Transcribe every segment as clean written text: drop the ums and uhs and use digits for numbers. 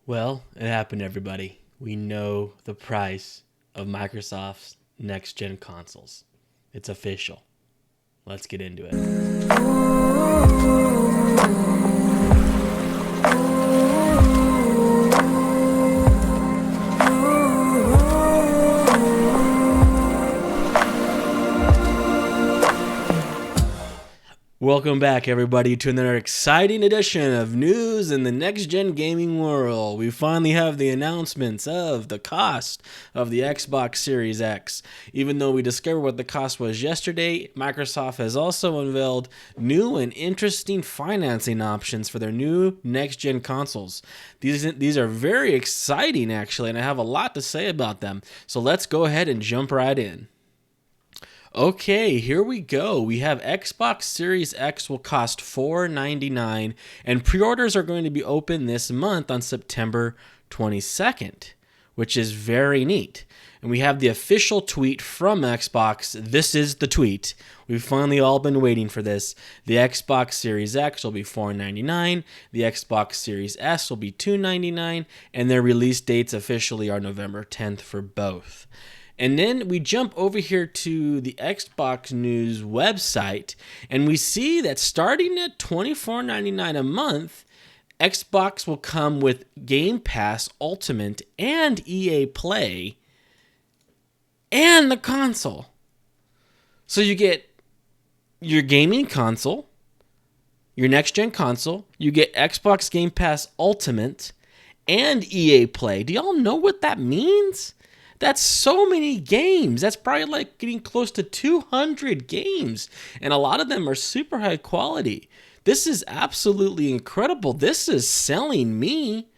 Well, it happened, everybody. We know the price of Microsoft's next gen consoles. It's official. Let's get into it. Welcome back, everybody, to another exciting edition of news in the next-gen gaming world. We finally have the announcements of the cost of the Xbox Series X. Even though we discovered what the cost was yesterday, Microsoft has also unveiled new and interesting financing options for their new next-gen consoles. These are very exciting, actually, and I have a lot to say about them. So let's go ahead and jump right in. Okay, here we go. We have Xbox Series X will cost $499, and pre-orders are going to be open this month on September 22nd, which is very neat. And we have the official tweet from Xbox. This is the tweet. We've finally all been waiting for this. The Xbox Series X will be $499, the Xbox Series S will be $299, and their release dates officially are November 10th for both. And then we jump over here to the Xbox News website, and we see that starting at $24.99 a month, Xbox will come with Game Pass Ultimate and EA Play and the console. So you get your gaming console, your next-gen console, you get Xbox Game Pass Ultimate and EA Play. Do y'all know what that means? That's so many games. That's probably like getting close to 200 games. And a lot of them are super high quality. This is absolutely incredible. This is selling me.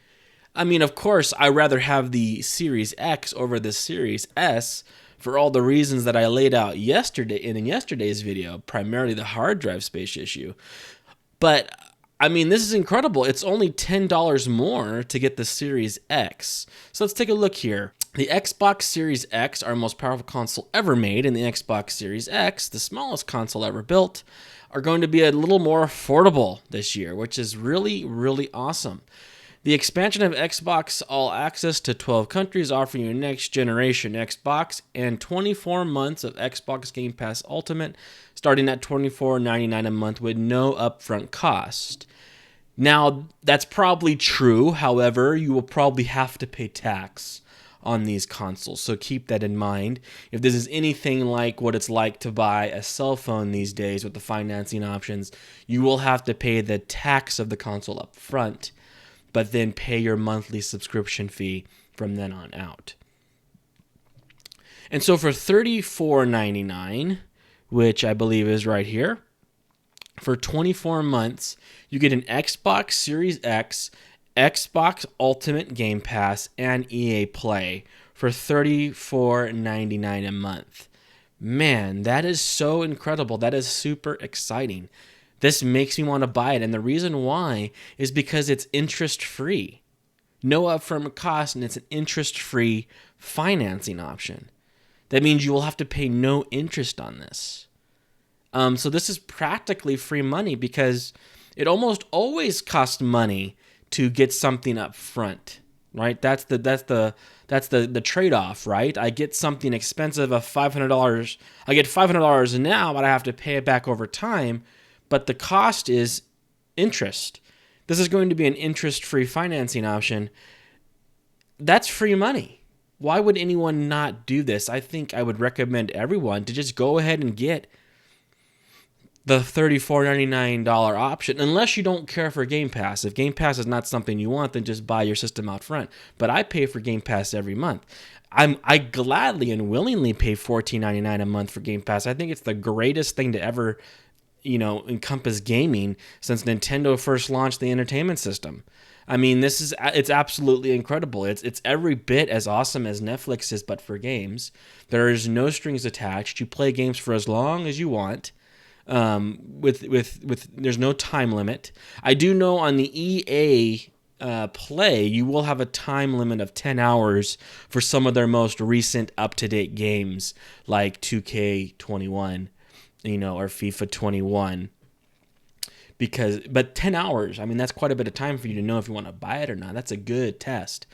I mean, of course, I'd rather have the Series X over the Series S for all the reasons that I laid out in yesterday's video, primarily the hard drive space issue. But I mean, this is incredible. It's only $10 more to get the Series X. So let's take a look here. The Xbox Series X, our most powerful console ever made, and the Xbox Series X, the smallest console ever built, are going to be a little more affordable this year, which is really, really awesome. The expansion of Xbox All Access to 12 countries, offering you next generation Xbox and 24 months of Xbox Game Pass Ultimate, starting at $24.99 a month with no upfront cost. Now, that's probably true. However, you will probably have to pay tax on these consoles, so keep that in mind. If this is anything like what it's like to buy a cell phone these days with the financing options, you will have to pay the tax of the console up front, but then pay your monthly subscription fee from then on out. And so for $34.99, which I believe is right here, for 24 months, you get an Xbox Series X, Xbox Ultimate Game Pass, and EA Play for $34.99 a month. Man, that is so incredible. That is super exciting. This makes me want to buy it, and the reason why is because it's interest-free. No upfront cost, and it's an interest-free financing option. That means you will have to pay no interest on this. So this is practically free money because it almost always costs money to get something up front, right? That's the trade-off, right? I get something expensive of $500. I get $500 now, but I have to pay it back over time. But the cost is interest. This is going to be an interest-free financing option. That's free money. Why would anyone not do this? I think I would recommend everyone to just go ahead and get the $34.99 option, unless you don't care for Game Pass. If Game Pass is not something you want, then just buy your system out front. But I pay for Game Pass every month. I gladly and willingly pay $14.99 a month for Game Pass. I think it's the greatest thing to ever, encompass gaming since Nintendo first launched the entertainment system. I mean, it's absolutely incredible. It's every bit as awesome as Netflix is, but for games. There is no strings attached. You play games for as long as you want. With there's no time limit. I do know on the EA Play, you will have a time limit of 10 hours for some of their most recent up-to-date games, like 2K21, or FIFA 21. but 10 hours, I mean, that's quite a bit of time for you to know if you want to buy it or not. That's a good test.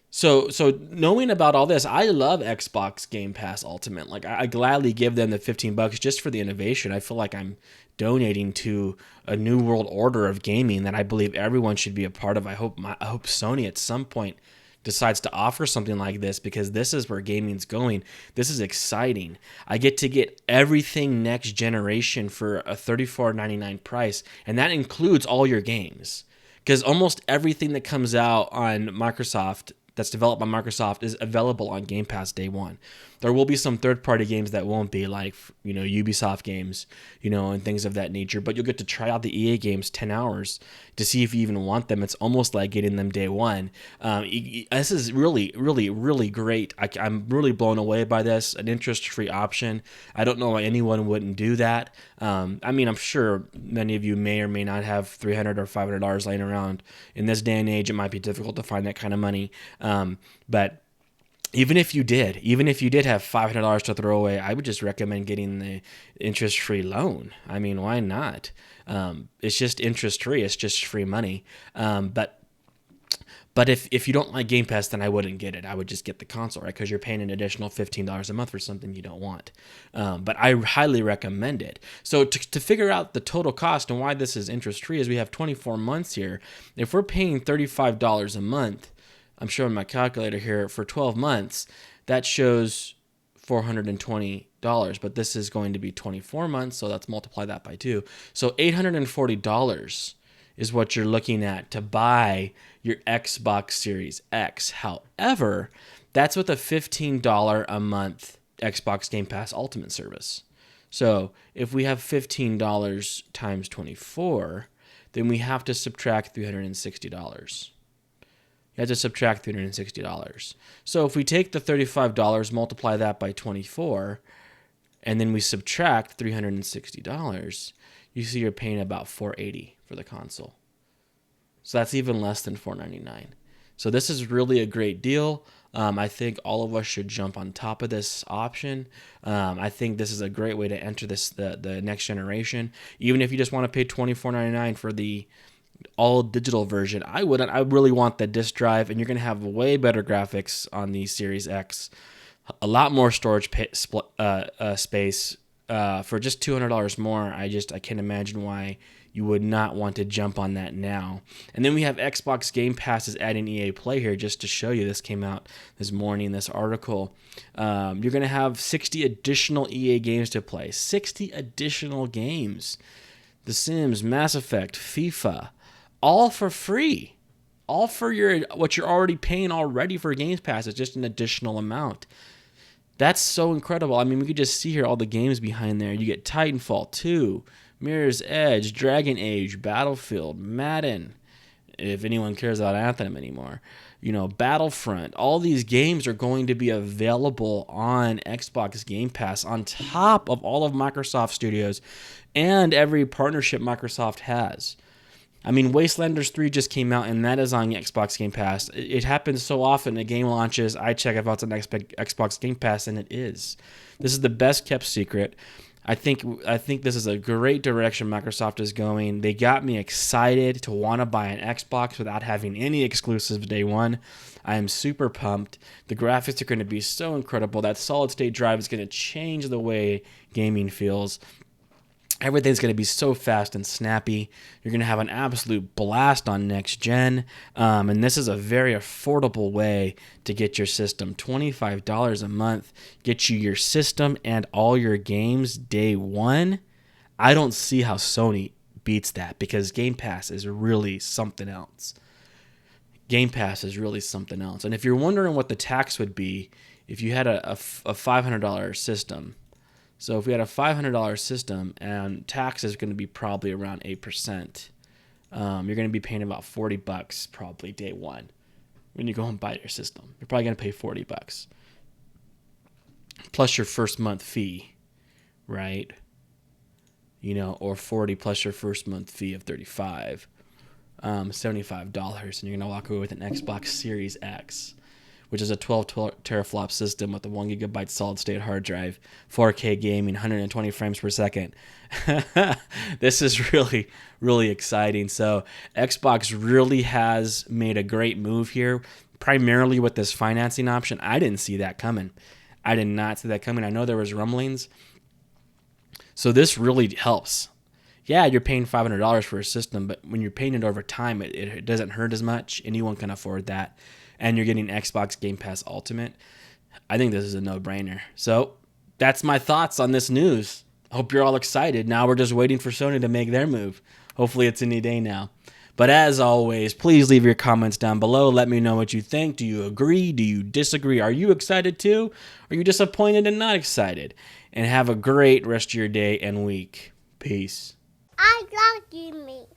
So knowing about all this, I love Xbox Game Pass Ultimate. Like I gladly give them the $15 just for the innovation. I feel like I'm donating to a new world order of gaming that I believe everyone should be a part of. I hope Sony at some point decides to offer something like this, because this is where gaming's going. This is exciting. I get everything next generation for a $34.99 price, and that includes all your games. Because almost everything that comes out on Microsoft, that's developed by Microsoft, is available on Game Pass day one. There will be some third-party games that won't be, like, Ubisoft games, and things of that nature. But you'll get to try out the EA games 10 hours to see if you even want them. It's almost like getting them day one. This is really, really, really great. I'm really blown away by this. An interest-free option. I don't know why anyone wouldn't do that. I'm sure many of you may or may not have $300 or $500 laying around. In this day and age, it might be difficult to find that kind of money. But even if you did have $500 to throw away, I would just recommend getting the interest-free loan. I mean, why not? It's just interest-free. It's just free money. But if you don't like Game Pass, then I wouldn't get it. I would just get the console, right? Because you're paying an additional $15 a month for something you don't want. But I highly recommend it. So to figure out the total cost and why this is interest-free is we have 24 months here. If we're paying $35 a month, I'm showing my calculator here, for 12 months, that shows $420, but this is going to be 24 months, so let's multiply that by 2. So $840 is what you're looking at to buy your Xbox Series X. However, that's with a $15 a month Xbox Game Pass Ultimate service. So if we have $15 times 24, then we have to subtract $360. You have to subtract $360. So if we take the $35, multiply that by 24, and then we subtract $360, you see you're paying about $480 for the console. So that's even less than $499. So this is really a great deal. I think all of us should jump on top of this option. I think this is a great way to enter the next generation. Even if you just want to pay $24.99 for the all digital version, I wouldn't. I really want the disc drive, and you're going to have way better graphics on the Series X, a lot more storage space for just $200 more. I can't imagine why you would not want to jump on that now. And then we have Xbox Game Pass is adding EA Play here just to show you. This came out this morning, this article. You're going to have 60 additional EA games to play. 60 additional games. The Sims, Mass Effect, FIFA, all for free. All for what you're already paying already for Game Pass. It's just an additional amount. That's so incredible. I mean, we could just see here all the games behind there. You get Titanfall 2, Mirror's Edge, Dragon Age, Battlefield, Madden, if anyone cares about Anthem anymore, Battlefront. All these games are going to be available on Xbox Game Pass on top of all of Microsoft Studios and every partnership Microsoft has. I mean, Wastelanders 3 just came out, and that is on Xbox Game Pass. It happens so often. A game launches, I check if it's on Xbox Game Pass, and it is. This is the best kept secret. I think this is a great direction Microsoft is going. They got me excited to want to buy an Xbox without having any exclusives day one. I am super pumped. The graphics are going to be so incredible. That solid-state drive is going to change the way gaming feels. Everything's going to be so fast and snappy. You're going to have an absolute blast on next gen. And this is a very affordable way to get your system. $25 a month gets you your system and all your games day one. I don't see how Sony beats that, because Game Pass is really something else. Game Pass is really something else. And if you're wondering what the tax would be if you had a $500 system, so if we had a $500 system and tax is going to be probably around 8%, you're going to be paying about $40 probably day one when you go and buy your system. You're probably going to pay $40 plus your first month fee, right? Or 40 plus your first month fee of $35, $75, and you're going to walk away with an Xbox Series X which is a 12 teraflop system with a 1 gigabyte solid state hard drive, 4K gaming, 120 frames per second. This is really, really exciting. So Xbox really has made a great move here, primarily with this financing option. I didn't see that coming. I did not see that coming. I know there was rumblings. So this really helps. Yeah, you're paying $500 for a system, but when you're paying it over time, it doesn't hurt as much. Anyone can afford that. And you're getting Xbox Game Pass Ultimate. I think this is a no-brainer. So that's my thoughts on this news. Hope you're all excited. Now we're just waiting for Sony to make their move. Hopefully it's any day now. But as always, please leave your comments down below. Let me know what you think. Do you agree? Do you disagree? Are you excited too? Are you disappointed and not excited? And have a great rest of your day and week. Peace. I love you, me.